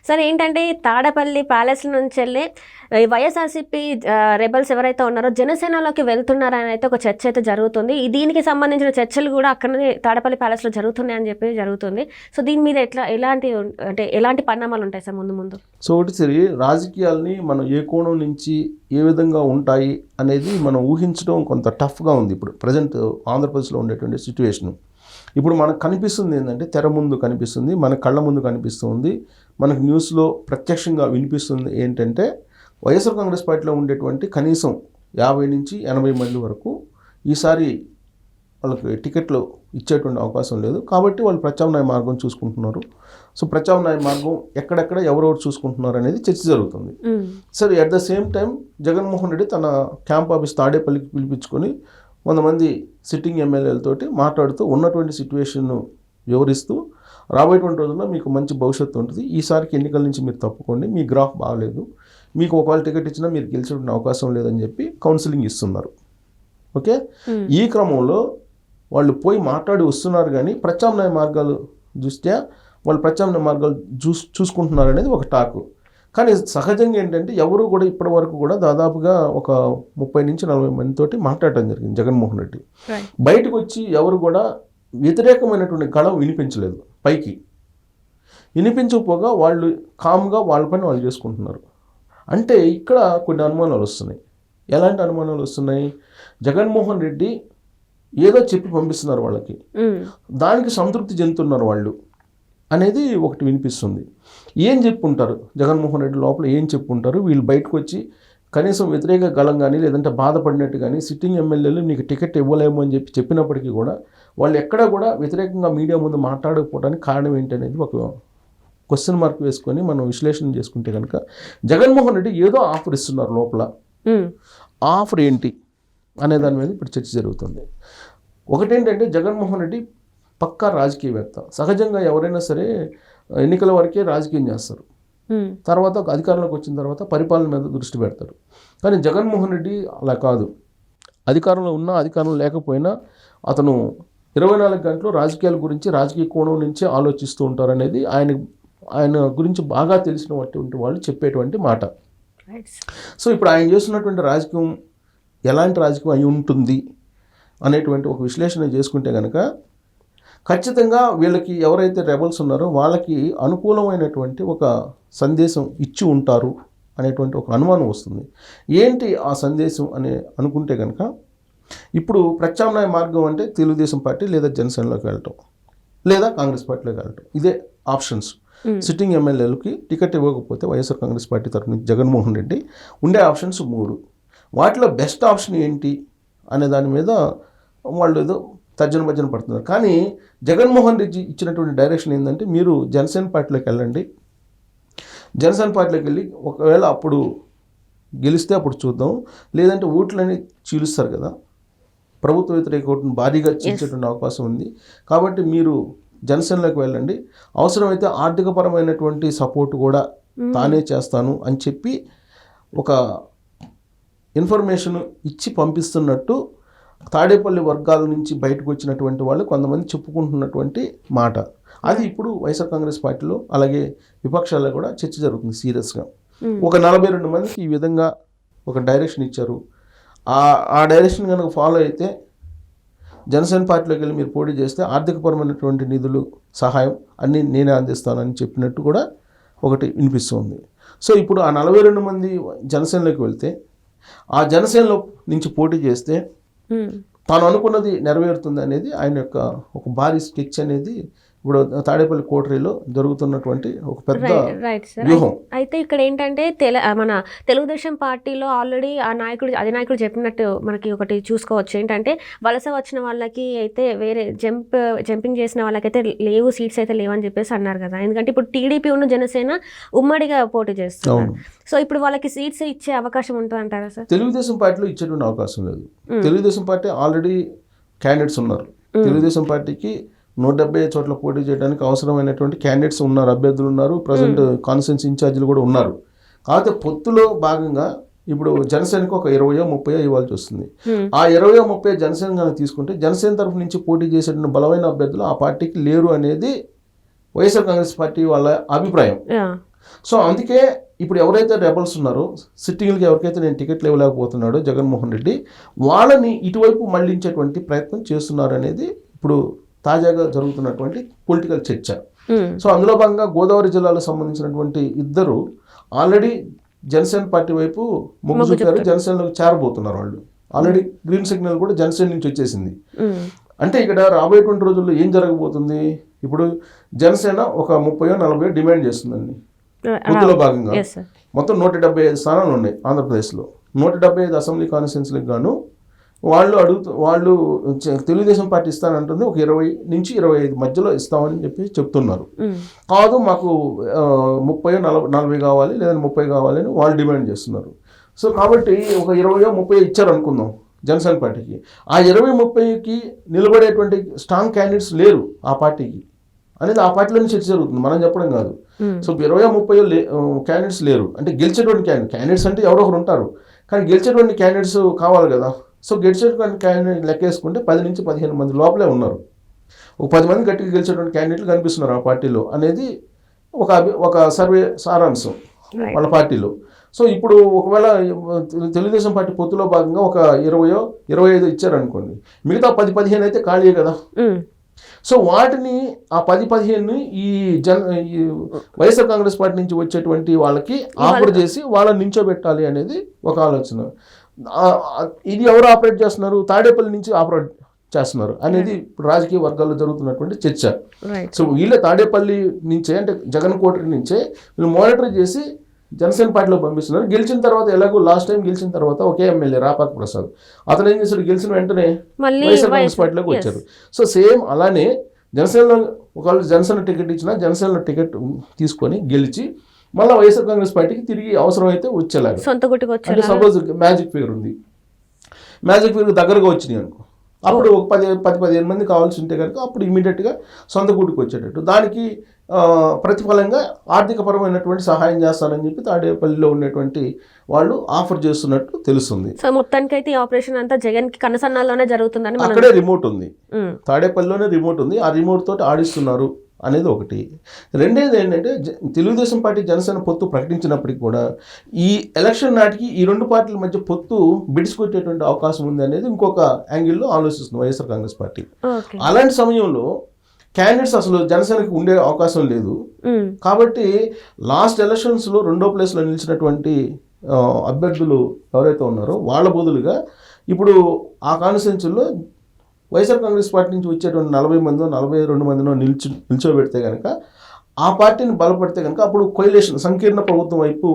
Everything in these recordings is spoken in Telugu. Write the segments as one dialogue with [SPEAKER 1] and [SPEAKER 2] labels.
[SPEAKER 1] సరే ఏంటంటే తాడపల్లి ప్యాలెస్ నుంచి వెళ్ళి వైఎస్ఆర్సీపీ రెబల్స్ ఎవరైతే ఉన్నారో జనసేనలోకి వెళ్తున్నారని అయితే ఒక చర్చ అయితే జరుగుతుంది. దీనికి సంబంధించిన చర్చలు కూడా అక్కడనే తాడపల్లి ప్యాలెస్లో జరుగుతున్నాయని చెప్పి జరుగుతుంది. సో దీని మీద ఎలాంటి పరిణామాలు ఉంటాయి సార్ ముందు?
[SPEAKER 2] సో ఒకటి సరే, రాజకీయాల్ని మనం ఏ కోణం నుంచి ఏ విధంగా ఉంటాయి అనేది మనం ఊహించడం కొంత టఫ్గా ఉంది. ఇప్పుడు ప్రజెంట్ ఆంధ్రప్రదేశ్లో ఉండేటువంటి సిచ్యువేషన్ ఇప్పుడు మనకు కనిపిస్తుంది ఏంటంటే, తెర ముందు కనిపిస్తుంది, మన కళ్ళ ముందు కనిపిస్తుంది, మనకు న్యూస్లో ప్రత్యక్షంగా వినిపిస్తుంది ఏంటంటే, వైఎస్ఆర్ కాంగ్రెస్ పార్టీలో ఉండేటువంటి కనీసం 50 నుంచి 80 మంది వరకు ఈసారి వాళ్ళకి టికెట్లు ఇచ్చేటువంటి అవకాశం లేదు. కాబట్టి వాళ్ళు ప్రత్యామ్నాయ మార్గం చూసుకుంటున్నారు. సో ప్రత్యామ్నాయ మార్గం ఎక్కడెక్కడ ఎవరెవరు చూసుకుంటున్నారు అనేది చర్చ జరుగుతుంది. సరే, at the same time Jaganmohan Reddy తన క్యాంప్ ఆఫీస్ తాడేపల్లికి పిలిపించుకొని కొంతమంది సిట్టింగ్ ఎమ్మెల్యేలతోటి మాట్లాడుతూ ఉన్నటువంటి సిచ్యువేషన్ను వివరిస్తూ, రాబోయేటువంటి రోజుల్లో మీకు మంచి భవిష్యత్తు ఉంటుంది, ఈసారికి ఎన్నికల నుంచి మీరు తప్పుకోండి, మీ గ్రాఫ్ బాగలేదు, మీకు ఒకవేళ టికెట్ ఇచ్చినా మీరు గెలిచేటువంటి అవకాశం లేదని చెప్పి కౌన్సిలింగ్ ఇస్తున్నారు. ఓకే, ఈ క్రమంలో వాళ్ళు పోయి మాట్లాడి వస్తున్నారు, కానీ ప్రత్యామ్నాయ మార్గాలు దృష్ట్యా వాళ్ళు ప్రత్యామ్నాయ మార్గాలు చూసుకుంటున్నారు అనేది ఒక టాకు. కానీ సహజంగా ఏంటంటే, ఎవరు కూడా ఇప్పటి వరకు కూడా దాదాపుగా ఒక 30 నుంచి 40 మందితోటి మాట్లాడటం జరిగింది జగన్మోహన్ రెడ్డి. బయటకు వచ్చి ఎవరు కూడా వ్యతిరేకమైనటువంటి గళం వినిపించలేదు. పైకి వినిపించకపోగా వాళ్ళు కామ్గా వాళ్ళ పని వాళ్ళు చేసుకుంటున్నారు. అంటే ఇక్కడ కొన్ని అనుమానాలు వస్తున్నాయి. ఎలాంటి అనుమానాలు వస్తున్నాయి? జగన్మోహన్ రెడ్డి ఏదో చెప్పి పంపిస్తున్నారు వాళ్ళకి, దానికి సంతృప్తి చెందుతున్నారు వాళ్ళు అనేది ఒకటి వినిపిస్తుంది. ఏం చెప్పుంటారు జగన్మోహన్ రెడ్డి లోపల, ఏం చెప్పుంటారు? వీళ్ళు బయటకు వచ్చి కనీసం వ్యతిరేక గళం కానీ లేదంటే బాధపడినట్టు కానీ సిట్టింగ్ ఎమ్మెల్యేలు నీకు టికెట్ ఇవ్వలేము అని చెప్పినప్పటికీ కూడా వాళ్ళు ఎక్కడా కూడా వ్యతిరేకంగా మీడియా ముందు మాట్లాడకపోవడానికి కారణం ఏంటనేది ఒక క్వశ్చన్ మార్క్ వేసుకొని మనం విశ్లేషణ చేసుకుంటే కనుక, జగన్మోహన్ రెడ్డి ఏదో ఆఫర్ ఇస్తున్నారు లోపల. ఆఫర్ ఏంటి అనే దాని మీద ఇప్పుడు చర్చ జరుగుతుంది. ఒకటేంటంటే, జగన్మోహన్ రెడ్డి పక్కా రాజకీయవేత్త. సహజంగా ఎవరైనా సరే ఎన్నికల వరకే రాజకీయం చేస్తారు, తర్వాత అధికారంలోకి వచ్చిన తర్వాత పరిపాలన మీద దృష్టి పెడతారు. కానీ జగన్మోహన్ రెడ్డి అలా కాదు. అధికారంలో ఉన్నా అధికారంలో లేకపోయినా అతను 24 గంటలు రాజకీయాల గురించి రాజకీయ కోణం నుంచే ఆలోచిస్తూ ఉంటారు అనేది ఆయన గురించి బాగా తెలిసినటువంటి వాళ్ళు చెప్పేటువంటి మాట. సో ఇప్పుడు ఆయన చేస్తున్నటువంటి రాజకీయం ఎలాంటి రాజకీయం అయి ఉంటుంది అనేటువంటి ఒక విశ్లేషణ చేసుకుంటే కనుక, ఖచ్చితంగా వీళ్ళకి ఎవరైతే రెబల్స్ ఉన్నారో వాళ్ళకి అనుకూలమైనటువంటి ఒక సందేశం ఇచ్చి ఉంటారు అనేటువంటి ఒక అనుమానం వస్తుంది. ఏంటి ఆ సందేశం అని అనుకుంటే కనుక, ఇప్పుడు ప్రత్యామ్నాయ మార్గం అంటే తెలుగుదేశం పార్టీ లేదా జనసేనలోకి వెళ్ళటం, లేదా కాంగ్రెస్ పార్టీలోకి వెళ్ళటం, ఇదే ఆప్షన్స్. సిట్టింగ్ ఎమ్మెల్యేలకి టికెట్ ఇవ్వకపోతే వైఎస్ఆర్ కాంగ్రెస్ పార్టీ తరఫున జగన్మోహన్ రెడ్డి ఉండే ఆప్షన్స్ 3. వాటిలో బెస్ట్ ఆప్షన్ ఏంటి అనే దాని మీద వాళ్ళు ఏదో తర్జన భర్జన పడుతున్నారు. కానీ జగన్మోహన్ రెడ్డి ఇచ్చినటువంటి డైరెక్షన్ ఏంటంటే, మీరు జనసేన పార్టీలోకి వెళ్ళండి, జనసేన పార్టీలోకి వెళ్ళి ఒకవేళ అప్పుడు గెలిస్తే అప్పుడు చూద్దాం, లేదంటే ఓట్లని చీలుస్తారు కదా, ప్రభుత్వ వ్యతిరేక ఓటును భారీగా చీల్చేటువంటి అవకాశం ఉంది, కాబట్టి మీరు జనసేనలోకి వెళ్ళండి, అవసరమైతే ఆర్థికపరమైనటువంటి సపోర్ట్ కూడా తానే చేస్తాను అని చెప్పి ఒక ఇన్ఫర్మేషన్ ఇచ్చి పంపిస్తున్నట్టు తాడేపల్లి వర్గాల నుంచి బయటకు వచ్చినటువంటి వాళ్ళు కొంతమంది చెప్పుకుంటున్నటువంటి మాట. అది ఇప్పుడు వైఎస్ఆర్ కాంగ్రెస్ పార్టీలో అలాగే విపక్షాల్లో కూడా చర్చ జరుగుతుంది సీరియస్గా. ఒక 42 మందికి ఈ విధంగా ఒక డైరెక్షన్ ఇచ్చారు. ఆ డైరెక్షన్ కనుక ఫాలో అయితే జనసేన పార్టీలోకి వెళ్ళి మీరు పోటీ చేస్తే ఆర్థికపరమైనటువంటి నిధులు సహాయం అన్నీ నేనే అందిస్తానని చెప్పినట్టు కూడా ఒకటి వినిపిస్తుంది. సో ఇప్పుడు ఆ 42 మంది జనసేనలోకి వెళ్తే, ఆ జనసేనలో నుంచి పోటీ చేస్తే తాను అనుకున్నది నెరవేరుతుంది అనేది ఆయన యొక్క ఒక భారీ స్కెచ్ అనేది ఇప్పుడు తాడేపల్లి కోటరీలో జరుగుతున్నటువంటి ఒక పెద్ద వ్యూహం.
[SPEAKER 1] అయితే ఇక్కడ ఏంటంటే మన తెలుగుదేశం పార్టీలో ఆల్రెడీ అధినాయకుడు చెప్పినట్టు మనకి ఒకటి చూసుకోవచ్చు. ఏంటంటే వలస వచ్చిన వాళ్ళకి అయితే వేరే జంపింగ్ చేసిన వాళ్ళకైతే లేవు, సీట్స్ అయితే లేవని చెప్పేసి అన్నారు కదా. ఎందుకంటే ఇప్పుడు టీడీపీ ఉన్న జనసేన ఉమ్మడిగా పోటీ చేస్తున్నారు. సో ఇప్పుడు వాళ్ళకి సీట్స్ ఇచ్చే అవకాశం ఉంటుంది అంటారా సార్?
[SPEAKER 2] తెలుగుదేశం పార్టీలో ఇచ్చేటువంటి అవకాశం లేదు. తెలుగుదేశం పార్టీ ఆల్రెడీ క్యాండిడేట్స్ ఉన్నారు. తెలుగుదేశం పార్టీకి 170 చోట్ల పోటీ చేయడానికి అవసరమైనటువంటి క్యాండిడేట్స్ ఉన్నారు, అభ్యర్థులు ఉన్నారు, ప్రజెంట్ కాన్స్టిట్యూన్సీ ఇన్ఛార్జీలు కూడా ఉన్నారు. కాకపోతే పొత్తులో భాగంగా ఇప్పుడు జనసేనకు ఒక 20-30 ఇవ్వాల్సి వస్తుంది. ఆ 20-30 జనసేన కనుక తీసుకుంటే జనసేన తరఫు నుంచి పోటీ చేసేటువంటి బలమైన అభ్యర్థులు ఆ పార్టీకి లేరు అనేది వైఎస్ఆర్ కాంగ్రెస్ పార్టీ వాళ్ళ అభిప్రాయం. సో అందుకే ఇప్పుడు ఎవరైతే రెబల్స్ ఉన్నారో, సిట్టింగ్లకి ఎవరికైతే నేను టికెట్లు ఇవ్వలేకపోతున్నాడో జగన్మోహన్ రెడ్డి, వాళ్ళని ఇటువైపు మళ్లించేటువంటి ప్రయత్నం చేస్తున్నారు అనేది ఇప్పుడు తాజాగా జరుగుతున్నటువంటి పొలిటికల్ చర్చ. సో అందులో భాగంగా గోదావరి జిల్లాలో సంబంధించినటువంటి ఇద్దరు ఆల్రెడీ జనసేన పార్టీ వైపు మొగ్గు చూపారు, జనసేనలోకి చేరబోతున్నారు. వాళ్ళు ఆల్రెడీ గ్రీన్ సిగ్నల్ కూడా జనసేన నుంచి వచ్చేసింది. అంటే ఇక్కడ రాబోయేటువంటి రోజుల్లో ఏం జరగబోతుంది, ఇప్పుడు జనసేన ఒక 30-40 డిమాండ్ చేస్తుందండి. పొత్తులో భాగంగా మొత్తం 175 స్థానాలు ఉన్నాయి ఆంధ్రప్రదేశ్లో. 175 అసెంబ్లీ కాన్స్టిట్యున్సీలకు గాను వాళ్ళు తెలుగుదేశం పార్టీ ఇస్తానంటుంది ఒక 20-25 మధ్యలో ఇస్తామని చెప్తున్నారు. కాదు మాకు 30-40 కావాలి, లేదా 30 కావాలి అని వాళ్ళు డిమాండ్ చేస్తున్నారు. సో కాబట్టి ఒక 20-30 ఇచ్చారు అనుకుందాం జనసేన పార్టీకి. ఆ 20-30కి నిలబడేటువంటి స్ట్రాంగ్ క్యాండిడేట్స్ లేరు ఆ పార్టీకి అనేది ఆ పార్టీలోనే చర్చ జరుగుతుంది, మనం చెప్పడం కాదు. సో 20-30 క్యాండిడేట్స్ లేరు అంటే గెలిచేటువంటి క్యాండిడేట్స్ అంటే ఎవరో ఒకరు ఉంటారు, కానీ గెలిచేటువంటి క్యాండిడేట్స్ కావాలి కదా. సో గెలిచేటువంటి క్యాండిడేట్ లెక్కేసుకుంటే 10-15 మంది లోపలే ఉన్నారు. ఒక 10 మంది గట్టిగా గెలిచేటువంటి క్యాండిడేట్లు కనిపిస్తున్నారు ఆ పార్టీలో అనేది ఒక సర్వే సారాంశం వాళ్ళ పార్టీలో. సో ఇప్పుడు ఒకవేళ తెలుగుదేశం పార్టీ పొత్తులో భాగంగా ఒక 20-25 ఇచ్చారనుకోండి, మిగతా 10-15 అయితే ఖాళీ కదా. సో వాటిని ఆ 10-15 ఈ వైఎస్ఆర్ కాంగ్రెస్ పార్టీ నుంచి వచ్చేటువంటి వాళ్ళకి ఆఫర్ చేసి వాళ్ళని నించోబెట్టాలి అనేది ఒక ఆలోచన. ఇది ఎవరు ఆపరేట్ చేస్తున్నారు, తాడేపల్లి నుంచి ఆపరేట్ చేస్తున్నారు అనేది ఇప్పుడు రాజకీయ వర్గాల్లో జరుగుతున్నటువంటి చర్చ. సో వీళ్ళే తాడేపల్లి నుంచే అంటే జగన్ కోటరీ నుంచే వీళ్ళు మానిటర్ చేసి జనసేన పార్టీలో పంపిస్తున్నారు. గెలిచిన తర్వాత ఎలాగో లాస్ట్ టైం గెలిచిన తర్వాత ఒకే ఎమ్మెల్యే రాపాక ప్రసాద్, అతను ఏం చేశాడు, గెలిచిన వెంటనే వైఎస్ఆర్ కాంగ్రెస్ పార్టీలోకి వచ్చారు. సో సేమ్ అలానే జనసేనలో ఒకవేళ జనసేన టికెట్ ఇచ్చినా జనసేనలో టికెట్ తీసుకొని గెలిచి మళ్ళీ వైఎస్ఆర్ కాంగ్రెస్ పార్టీకి తిరిగి అవసరమైతే వచ్చేలాగా. అంటే సపోజ్ మ్యాజిక్ ఫిగర్ ఉంది, మ్యాజిక్ ఫిగర్ దగ్గరగా వచ్చినాయి అనుకో, అప్పుడు ఒక 10-15 మంది కావాల్సి ఉంటే కనుక అప్పుడు ఇమీడియట్గా సొంత గూటికి వచ్చేటట్టు దానికి ప్రతిఫలంగా ఆర్థికపరమైనటువంటి సహాయం చేస్తారని చెప్పి తాడేపల్లిలో ఉన్నటువంటి వాళ్ళు ఆఫర్ చేస్తున్నట్టు తెలుస్తుంది.
[SPEAKER 1] సో మొత్తానికి అయితే ఈ ఆపరేషన్ అంతా జగన్ కి కనసన్నాల్లోనే జరుగుతుందని,
[SPEAKER 2] అక్కడే రిమోట్ ఉంది, తాడేపల్లిలోనే రిమోట్ ఉంది, ఆ రిమోట్ తోటి ఆడిస్తున్నారు అనేది ఒకటి. రెండేది ఏంటంటే తెలుగుదేశం పార్టీ జనసేన పొత్తు ప్రకటించినప్పటికీ కూడా ఈ ఎలక్షన్ నాటికి ఈ రెండు పార్టీల మధ్య పొత్తు బిడిసికొట్టేటువంటి అవకాశం ఉంది అనేది ఇంకొక యాంగిల్లో ఆలోచిస్తుంది వైఎస్ఆర్ కాంగ్రెస్ పార్టీ. అలాంటి సమయంలో క్యాండిడేట్స్ అసలు జనసేనకి ఉండే అవకాశం లేదు. కాబట్టి లాస్ట్ ఎలక్షన్స్లో 2వ ప్లేస్లో నిలిచినటువంటి అభ్యర్థులు ఎవరైతే ఉన్నారో వాళ్ళ బదులుగా ఇప్పుడు ఆ కాన్స్టిట్యున్సీలో వైఎస్ఆర్ కాంగ్రెస్ పార్టీ నుంచి వచ్చేటువంటి 40 మందో 42 మందినో నిల్చోబెడితే కనుక ఆ పార్టీని బలపడితే కనుక అప్పుడు కొయిలేషన్ సంకీర్ణ ప్రభుత్వం వైపు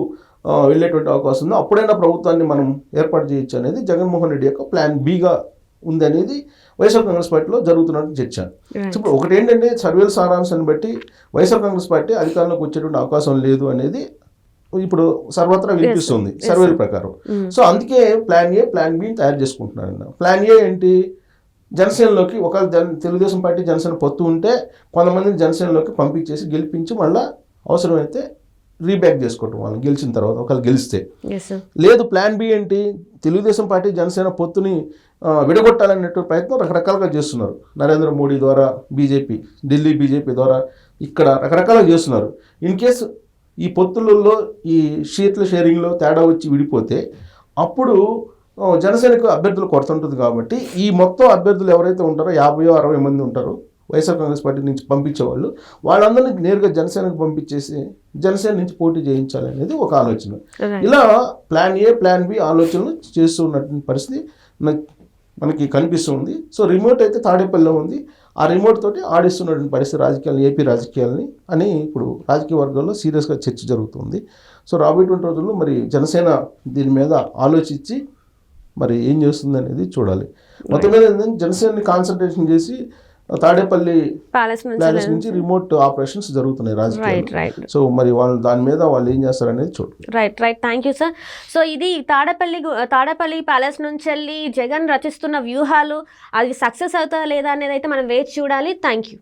[SPEAKER 2] వెళ్ళేటువంటి అవకాశం ఉంది. అప్పుడైనా ప్రభుత్వాన్ని మనం ఏర్పాటు చేయొచ్చు అనేది జగన్మోహన్ రెడ్డి యొక్క ప్లాన్ బిగా ఉంది అనేది వైఎస్ఆర్ కాంగ్రెస్ పార్టీలో జరుగుతున్నట్టు చర్చ. ఇప్పుడు ఒకటి ఏంటంటే సర్వేల సారాంశాన్ని బట్టి వైఎస్ఆర్ కాంగ్రెస్ పార్టీ అధికారంలోకి వచ్చేటువంటి అవకాశం లేదు అనేది ఇప్పుడు సర్వత్రా వినిపిస్తుంది సర్వేల ప్రకారం. సో అందుకే ప్లాన్ ఏ ప్లాన్ బి తయారు చేసుకుంటున్నారు. ప్లాన్ ఏ ఏంటి, జనసేనలోకి ఒకవేళ తెలుగుదేశం పార్టీ జనసేన పొత్తు ఉంటే కొంతమందిని జనసేనలోకి పంపించేసి గెలిపించి మళ్ళీ అవసరమైతే రీబ్యాక్ చేసుకోవటం వాళ్ళని గెలిచిన తర్వాత ఒకవేళ గెలిస్తే. లేదు ప్లాన్ బి ఏంటి, తెలుగుదేశం పార్టీ జనసేన పొత్తుని విడగొట్టాలనేటువంటి ప్రయత్నం రకరకాలుగా చేస్తున్నారు. నరేంద్ర మోడీ ద్వారా బీజేపీ, ఢిల్లీ బీజేపీ ద్వారా ఇక్కడ రకరకాలుగా చేస్తున్నారు. ఇన్ కేసు ఈ పొత్తులలో ఈ సీట్ల షేరింగ్లో తేడా వచ్చి విడిపోతే అప్పుడు జనసేనకు అభ్యర్థులు కొరత ఉంటుంది. కాబట్టి ఈ మొత్తం అభ్యర్థులు ఎవరైతే ఉంటారో 50-60 మంది ఉంటారో వైఎస్ఆర్ కాంగ్రెస్ పార్టీ నుంచి పంపించేవాళ్ళు, వాళ్ళందరినీ నేరుగా జనసేనకు పంపించేసి జనసేన నుంచి పోటీ చేయించాలి అనేది ఒక ఆలోచన. ఇలా ప్లాన్ ఏ ప్లాన్ బి ఆలోచనలు చేస్తూ ఉన్నటువంటి పరిస్థితి మనకి కనిపిస్తుంది. సో రిమోట్ అయితే తాడేపల్లిలో ఉంది, ఆ రిమోట్ తోటి ఆడిస్తున్నటువంటి పరిస్థితి రాజకీయాలని, ఏపీ రాజకీయాలని అని ఇప్పుడు రాజకీయ వర్గాల్లో సీరియస్గా చర్చ జరుగుతుంది. సో రాబోయేటువంటి రోజుల్లో మరి జనసేన దీని మీద ఆలోచించి మరి ఏం చేస్తుంది అనేది చూడాలి. మొత్తం మీద జనసేనని కాన్సన్ట్రేషన్ చేసి తాడేపల్లి ప్యాలెస్ నుంచి రిమోట్ ఆపరేషన్స్ జరుగుతున్నాయి రాజకీయాలు. సో మరి వాళ్ళు దాని మీద వాళ్ళు ఏం చేస్తారు అనేది చూడాలి.
[SPEAKER 1] Right thank you sir. So ఇది తాడేపల్లి ప్యాలెస్ నుంచి వెళ్ళి జగన్ రచిస్తున్న వ్యూహాలు అవి సక్సెస్ అవుతా లేదా అనేది అయితే మనం వేచి చూడాలి. Thank you.